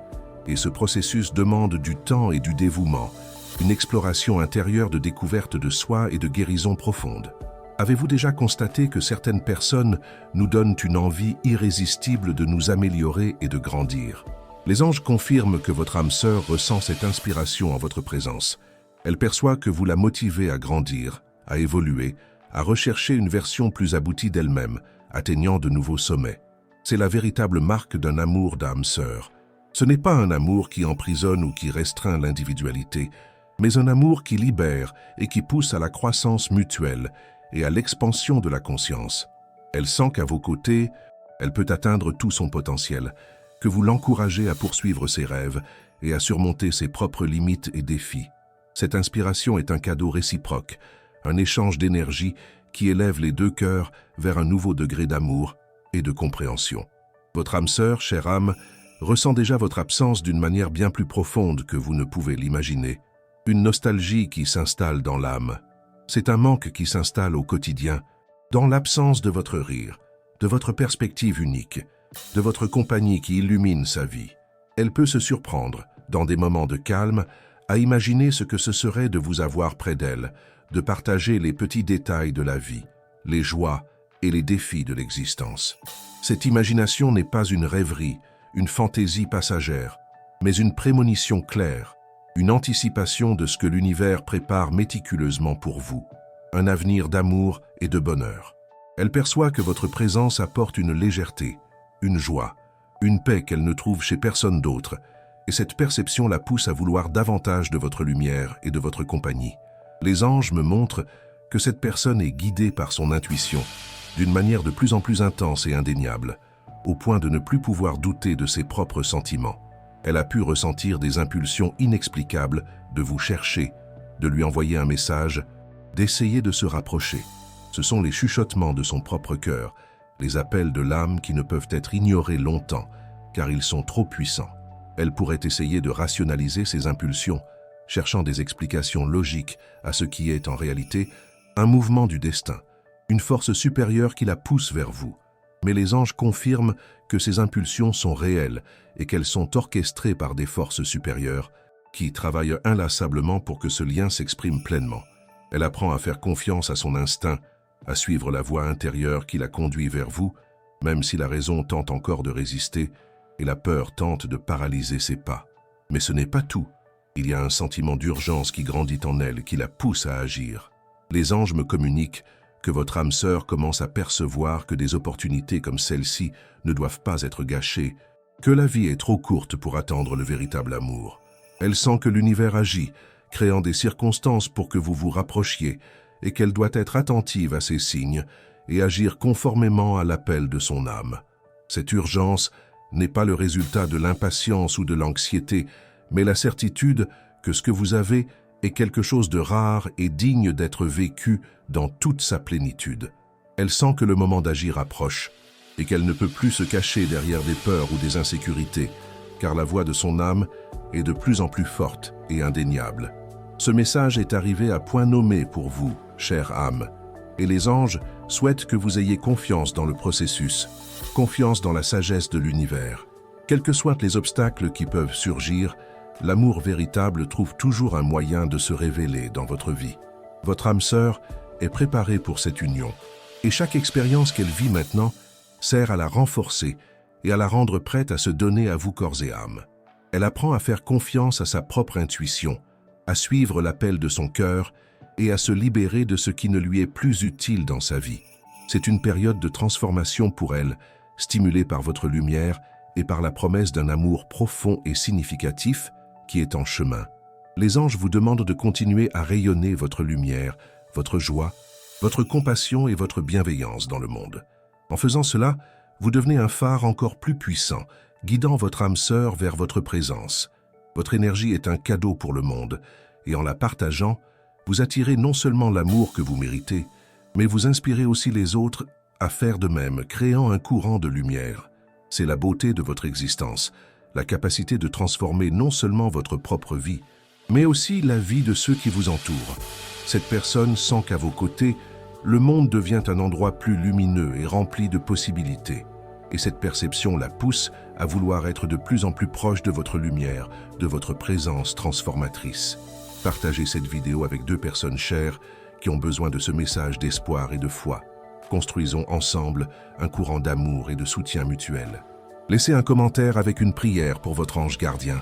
et ce processus demande du temps et du dévouement, une exploration intérieure de découverte de soi et de guérison profonde. Avez-vous déjà constaté que certaines personnes nous donnent une envie irrésistible de nous améliorer et de grandir? Les anges confirment que votre âme sœur ressent cette inspiration en votre présence. Elle perçoit que vous la motivez à grandir, à évoluer, à rechercher une version plus aboutie d'elle-même, atteignant de nouveaux sommets. C'est la véritable marque d'un amour d'âme sœur. Ce n'est pas un amour qui emprisonne ou qui restreint l'individualité, mais un amour qui libère et qui pousse à la croissance mutuelle et à l'expansion de la conscience. Elle sent qu'à vos côtés, elle peut atteindre tout son potentiel, que vous l'encouragez à poursuivre ses rêves et à surmonter ses propres limites et défis. Cette inspiration est un cadeau réciproque, un échange d'énergie qui élève les deux cœurs vers un nouveau degré d'amour et de compréhension. Votre âme sœur, chère âme, ressent déjà votre absence d'une manière bien plus profonde que vous ne pouvez l'imaginer. Une nostalgie qui s'installe dans l'âme. C'est un manque qui s'installe au quotidien, dans l'absence de votre rire, de votre perspective unique, de votre compagnie qui illumine sa vie. Elle peut se surprendre, dans des moments de calme, à imaginer ce que ce serait de vous avoir près d'elle, de partager les petits détails de la vie, les joies et les défis de l'existence. Cette imagination n'est pas une rêverie, une fantaisie passagère, mais une prémonition claire, une anticipation de ce que l'univers prépare méticuleusement pour vous, un avenir d'amour et de bonheur. Elle perçoit que votre présence apporte une légèreté, une joie, une paix qu'elle ne trouve chez personne d'autre, et cette perception la pousse à vouloir davantage de votre lumière et de votre compagnie. Les anges me montrent que cette personne est guidée par son intuition, d'une manière de plus en plus intense et indéniable, au point de ne plus pouvoir douter de ses propres sentiments. Elle a pu ressentir des impulsions inexplicables de vous chercher, de lui envoyer un message, d'essayer de se rapprocher. Ce sont les chuchotements de son propre cœur, les appels de l'âme qui ne peuvent être ignorés longtemps, car ils sont trop puissants. Elle pourrait essayer de rationaliser ses impulsions, cherchant des explications logiques à ce qui est en réalité un mouvement du destin, une force supérieure qui la pousse vers vous. Mais les anges confirment que ces impulsions sont réelles et qu'elles sont orchestrées par des forces supérieures qui travaillent inlassablement pour que ce lien s'exprime pleinement. Elle apprend à faire confiance à son instinct, à suivre la voie intérieure qui la conduit vers vous, même si la raison tente encore de résister et la peur tente de paralyser ses pas. Mais ce n'est pas tout. Il y a un sentiment d'urgence qui grandit en elle, qui la pousse à agir. Les anges me communiquent que votre âme sœur commence à percevoir que des opportunités comme celle-ci ne doivent pas être gâchées, que la vie est trop courte pour attendre le véritable amour. Elle sent que l'univers agit, créant des circonstances pour que vous vous rapprochiez, et qu'elle doit être attentive à ces signes et agir conformément à l'appel de son âme. Cette urgence n'est pas le résultat de l'impatience ou de l'anxiété, mais la certitude que ce que vous avez est quelque chose de rare et digne d'être vécu dans toute sa plénitude. Elle sent que le moment d'agir approche et qu'elle ne peut plus se cacher derrière des peurs ou des insécurités, car la voix de son âme est de plus en plus forte et indéniable. Ce message est arrivé à point nommé pour vous, chère âme, et les anges souhaitent que vous ayez confiance dans le processus, confiance dans la sagesse de l'univers. Quels que soient les obstacles qui peuvent surgir, l'amour véritable trouve toujours un moyen de se révéler dans votre vie. Votre âme sœur est préparée pour cette union, et chaque expérience qu'elle vit maintenant sert à la renforcer et à la rendre prête à se donner à vous corps et âme. Elle apprend à faire confiance à sa propre intuition, à suivre l'appel de son cœur et à se libérer de ce qui ne lui est plus utile dans sa vie. C'est une période de transformation pour elle, stimulée par votre lumière et par la promesse d'un amour profond et significatif qui est en chemin. Les anges vous demandent de continuer à rayonner votre lumière, votre joie, votre compassion et votre bienveillance dans le monde. En faisant cela, vous devenez un phare encore plus puissant, guidant votre âme sœur vers votre présence. Votre énergie est un cadeau pour le monde, et en la partageant, vous attirez non seulement l'amour que vous méritez, mais vous inspirez aussi les autres à faire de même, créant un courant de lumière. C'est la beauté de votre existence, la capacité de transformer non seulement votre propre vie, mais aussi la vie de ceux qui vous entourent. Cette personne sent qu'à vos côtés, le monde devient un endroit plus lumineux et rempli de possibilités. Et cette perception la pousse à vouloir être de plus en plus proche de votre lumière, de votre présence transformatrice. Partagez cette vidéo avec 2 personnes chères qui ont besoin de ce message d'espoir et de foi. Construisons ensemble un courant d'amour et de soutien mutuel. Laissez un commentaire avec une prière pour votre ange gardien.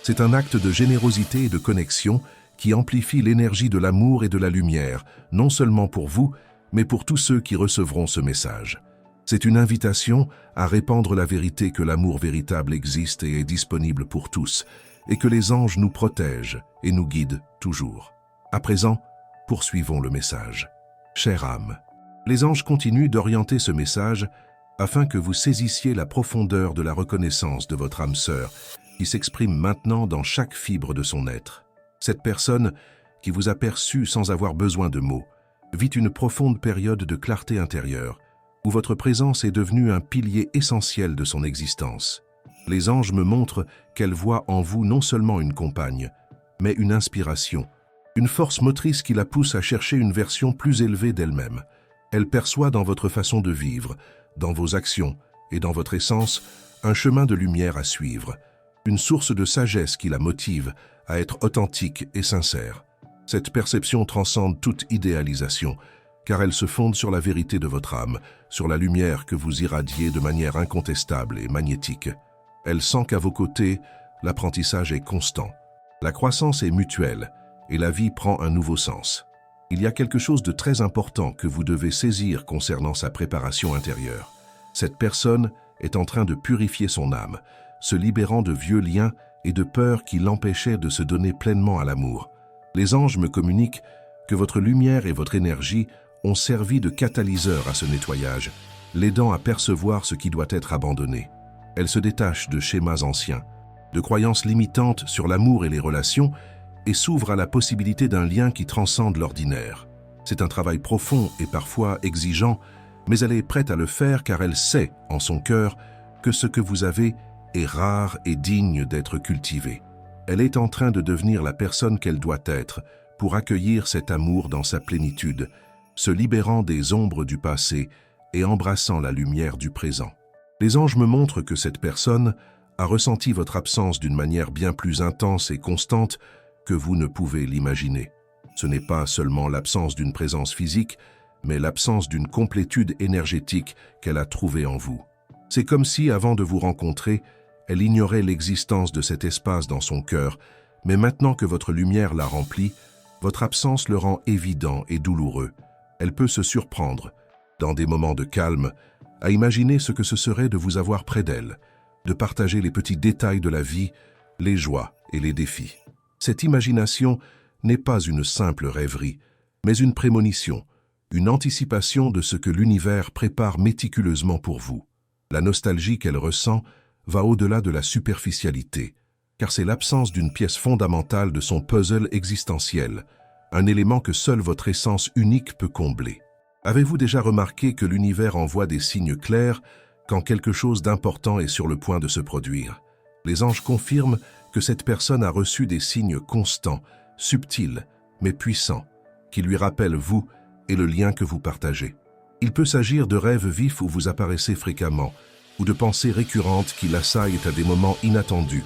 C'est un acte de générosité et de connexion qui amplifie l'énergie de l'amour et de la lumière, non seulement pour vous, mais pour tous ceux qui recevront ce message. C'est une invitation à répandre la vérité que l'amour véritable existe et est disponible pour tous, et que les anges nous protègent et nous guident toujours. À présent, poursuivons le message. Chère âme, les anges continuent d'orienter ce message afin que vous saisissiez la profondeur de la reconnaissance de votre âme sœur, qui s'exprime maintenant dans chaque fibre de son être. Cette personne, qui vous a perçu sans avoir besoin de mots, vit une profonde période de clarté intérieure, où votre présence est devenue un pilier essentiel de son existence. Les anges me montrent qu'elle voit en vous non seulement une compagne, mais une inspiration, une force motrice qui la pousse à chercher une version plus élevée d'elle-même. Elle perçoit dans votre façon de vivre, dans vos actions et dans votre essence, un chemin de lumière à suivre, une source de sagesse qui la motive à être authentique et sincère. Cette perception transcende toute idéalisation, car elle se fonde sur la vérité de votre âme, sur la lumière que vous irradiez de manière incontestable et magnétique. Elle sent qu'à vos côtés, l'apprentissage est constant, la croissance est mutuelle et la vie prend un nouveau sens. Il y a quelque chose de très important que vous devez saisir concernant sa préparation intérieure. Cette personne est en train de purifier son âme, se libérant de vieux liens et de peurs qui l'empêchaient de se donner pleinement à l'amour. Les anges me communiquent que votre lumière et votre énergie ont servi de catalyseur à ce nettoyage, l'aidant à percevoir ce qui doit être abandonné. Elle se détache de schémas anciens, de croyances limitantes sur l'amour et les relations, et s'ouvre à la possibilité d'un lien qui transcende l'ordinaire. C'est un travail profond et parfois exigeant, mais elle est prête à le faire car elle sait, en son cœur, que ce que vous avez est rare et digne d'être cultivé. Elle est en train de devenir la personne qu'elle doit être pour accueillir cet amour dans sa plénitude, se libérant des ombres du passé et embrassant la lumière du présent. Les anges me montrent que cette personne a ressenti votre absence d'une manière bien plus intense et constante que vous ne pouvez l'imaginer. Ce n'est pas seulement l'absence d'une présence physique, mais l'absence d'une complétude énergétique qu'elle a trouvée en vous. C'est comme si, avant de vous rencontrer, elle ignorait l'existence de cet espace dans son cœur, mais maintenant que votre lumière l'a rempli, votre absence le rend évident et douloureux. Elle peut se surprendre, dans des moments de calme, à imaginer ce que ce serait de vous avoir près d'elle, de partager les petits détails de la vie, les joies et les défis. Cette imagination n'est pas une simple rêverie, mais une prémonition, une anticipation de ce que l'univers prépare méticuleusement pour vous. La nostalgie qu'elle ressent va au-delà de la superficialité, car c'est l'absence d'une pièce fondamentale de son puzzle existentiel, un élément que seule votre essence unique peut combler. Avez-vous déjà remarqué que l'univers envoie des signes clairs quand quelque chose d'important est sur le point de se produire? Les anges confirment que cette personne a reçu des signes constants, subtils, mais puissants, qui lui rappellent vous et le lien que vous partagez. Il peut s'agir de rêves vifs où vous apparaissez fréquemment, ou de pensées récurrentes qui l'assaillent à des moments inattendus,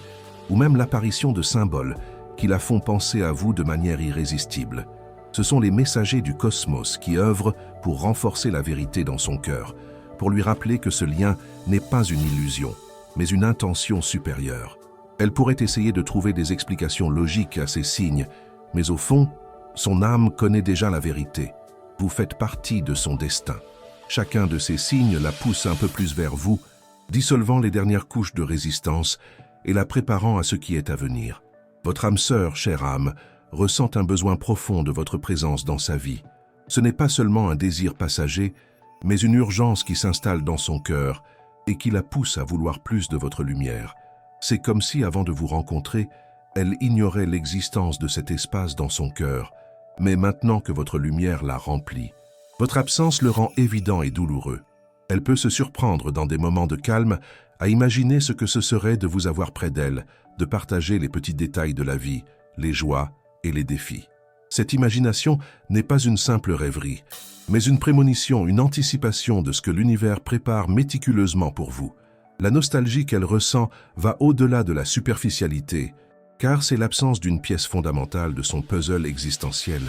ou même l'apparition de symboles qui la font penser à vous de manière irrésistible. Ce sont les messagers du cosmos qui œuvrent pour renforcer la vérité dans son cœur, pour lui rappeler que ce lien n'est pas une illusion, mais une intention supérieure. Elle pourrait essayer de trouver des explications logiques à ces signes, mais au fond, son âme connaît déjà la vérité. Vous faites partie de son destin. Chacun de ces signes la pousse un peu plus vers vous, dissolvant les dernières couches de résistance et la préparant à ce qui est à venir. Votre âme sœur, chère âme, ressent un besoin profond de votre présence dans sa vie. Ce n'est pas seulement un désir passager, mais une urgence qui s'installe dans son cœur et qui la pousse à vouloir plus de votre lumière. C'est comme si, avant de vous rencontrer, elle ignorait l'existence de cet espace dans son cœur, mais maintenant que votre lumière l'a rempli, votre absence le rend évident et douloureux. Elle peut se surprendre dans des moments de calme à imaginer ce que ce serait de vous avoir près d'elle, de partager les petits détails de la vie, les joies et les défis. Cette imagination n'est pas une simple rêverie, mais une prémonition, une anticipation de ce que l'univers prépare méticuleusement pour vous. La nostalgie qu'elle ressent va au-delà de la superficialité, car c'est l'absence d'une pièce fondamentale de son puzzle existentiel,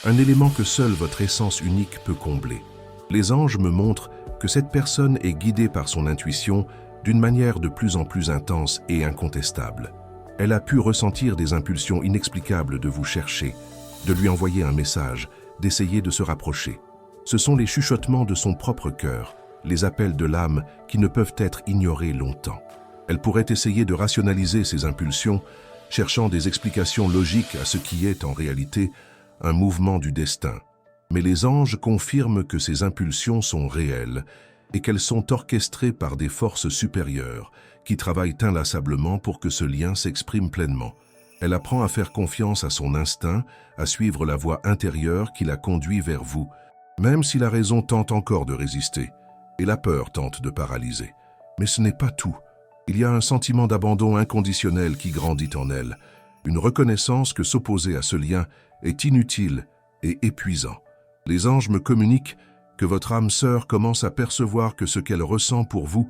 un élément que seule votre essence unique peut combler. Les anges me montrent que cette personne est guidée par son intuition d'une manière de plus en plus intense et incontestable. Elle a pu ressentir des impulsions inexplicables de vous chercher, de lui envoyer un message, d'essayer de se rapprocher. Ce sont les chuchotements de son propre cœur, les appels de l'âme qui ne peuvent être ignorés longtemps. Elle pourrait essayer de rationaliser ces impulsions, cherchant des explications logiques à ce qui est en réalité un mouvement du destin. Mais les anges confirment que ces impulsions sont réelles et qu'elles sont orchestrées par des forces supérieures qui travaillent inlassablement pour que ce lien s'exprime pleinement. Elle apprend à faire confiance à son instinct, à suivre la voie intérieure qui la conduit vers vous, même si la raison tente encore de résister et la peur tente de paralyser. Mais ce n'est pas tout. Il y a un sentiment d'abandon inconditionnel qui grandit en elle, une reconnaissance que s'opposer à ce lien est inutile et épuisant. Les anges me communiquent que votre âme sœur commence à percevoir que ce qu'elle ressent pour vous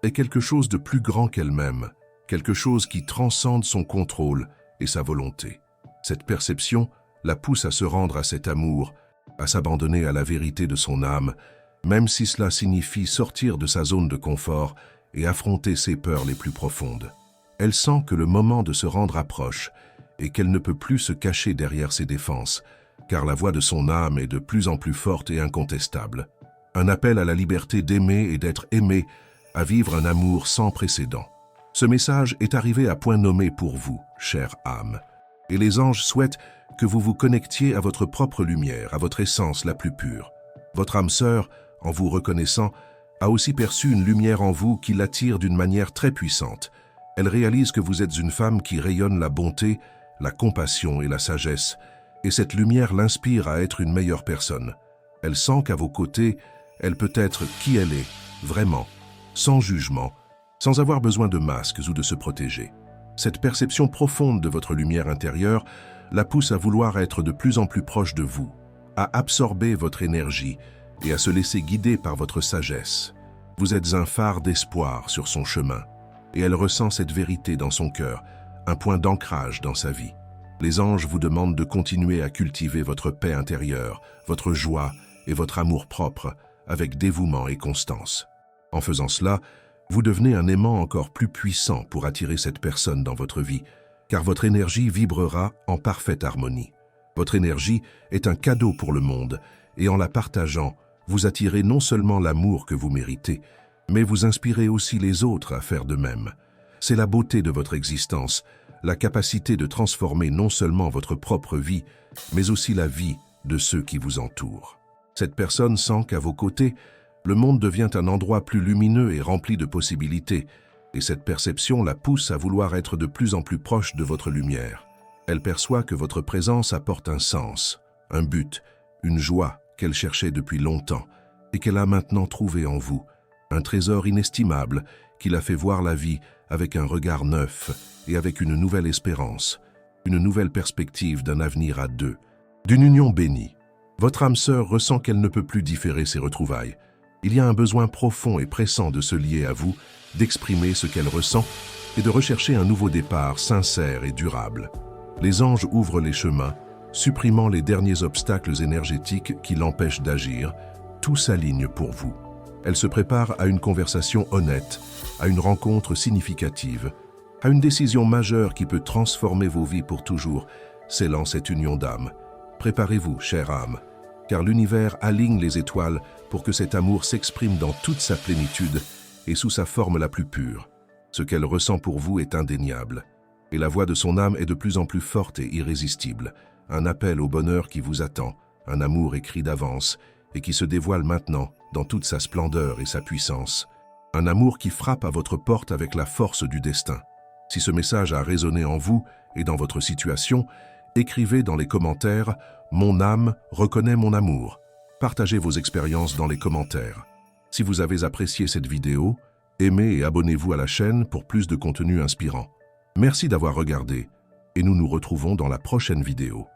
est quelque chose de plus grand qu'elle-même, quelque chose qui transcende son contrôle et sa volonté. Cette perception la pousse à se rendre à cet amour, à s'abandonner à la vérité de son âme, même si cela signifie sortir de sa zone de confort et affronter ses peurs les plus profondes. Elle sent que le moment de se rendre approche et qu'elle ne peut plus se cacher derrière ses défenses, car la voix de son âme est de plus en plus forte et incontestable. Un appel à la liberté d'aimer et d'être aimé, à vivre un amour sans précédent. Ce message est arrivé à point nommé pour vous, chère âme, et les anges souhaitent que vous vous connectiez à votre propre lumière, à votre essence la plus pure. Votre âme sœur, en vous reconnaissant, a aussi perçu une lumière en vous qui l'attire d'une manière très puissante. Elle réalise que vous êtes une femme qui rayonne la bonté, la compassion et la sagesse, et cette lumière l'inspire à être une meilleure personne. Elle sent qu'à vos côtés, elle peut être qui elle est, vraiment, sans jugement, sans avoir besoin de masques ou de se protéger. Cette perception profonde de votre lumière intérieure la pousse à vouloir être de plus en plus proche de vous, à absorber votre énergie et à se laisser guider par votre sagesse. Vous êtes un phare d'espoir sur son chemin, et elle ressent cette vérité dans son cœur, un point d'ancrage dans sa vie. Les anges vous demandent de continuer à cultiver votre paix intérieure, votre joie et votre amour-propre avec dévouement et constance. En faisant cela, Vous devenez un aimant encore plus puissant pour attirer cette personne dans votre vie, car votre énergie vibrera en parfaite harmonie. Votre énergie est un cadeau pour le monde, et en la partageant, vous attirez non seulement l'amour que vous méritez, mais vous inspirez aussi les autres à faire de même. C'est la beauté de votre existence, la capacité de transformer non seulement votre propre vie, mais aussi la vie de ceux qui vous entourent. Cette personne sent qu'à vos côtés, le monde devient un endroit plus lumineux et rempli de possibilités, et cette perception la pousse à vouloir être de plus en plus proche de votre lumière. Elle perçoit que votre présence apporte un sens, un but, une joie qu'elle cherchait depuis longtemps, et qu'elle a maintenant trouvé en vous, un trésor inestimable qui la fait voir la vie avec un regard neuf et avec une nouvelle espérance, une nouvelle perspective d'un avenir à deux, d'une union bénie. Votre âme sœur ressent qu'elle ne peut plus différer ses retrouvailles. Il y a un besoin profond et pressant de se lier à vous, d'exprimer ce qu'elle ressent et de rechercher un nouveau départ sincère et durable. Les anges ouvrent les chemins, supprimant les derniers obstacles énergétiques qui l'empêchent d'agir. Tout s'aligne pour vous. Elle se prépare à une conversation honnête, à une rencontre significative, à une décision majeure qui peut transformer vos vies pour toujours, scellant cette union d'âme. Préparez-vous, chère âme, car l'univers aligne les étoiles pour que cet amour s'exprime dans toute sa plénitude et sous sa forme la plus pure. Ce qu'elle ressent pour vous est indéniable, et la voix de son âme est de plus en plus forte et irrésistible, un appel au bonheur qui vous attend, un amour écrit d'avance et qui se dévoile maintenant dans toute sa splendeur et sa puissance. Un amour qui frappe à votre porte avec la force du destin. Si ce message a résonné en vous et dans votre situation, écrivez dans les commentaires « Mon âme reconnaît mon amour ». Partagez vos expériences dans les commentaires. Si vous avez apprécié cette vidéo, aimez et abonnez-vous à la chaîne pour plus de contenu inspirant. Merci d'avoir regardé et nous nous retrouvons dans la prochaine vidéo.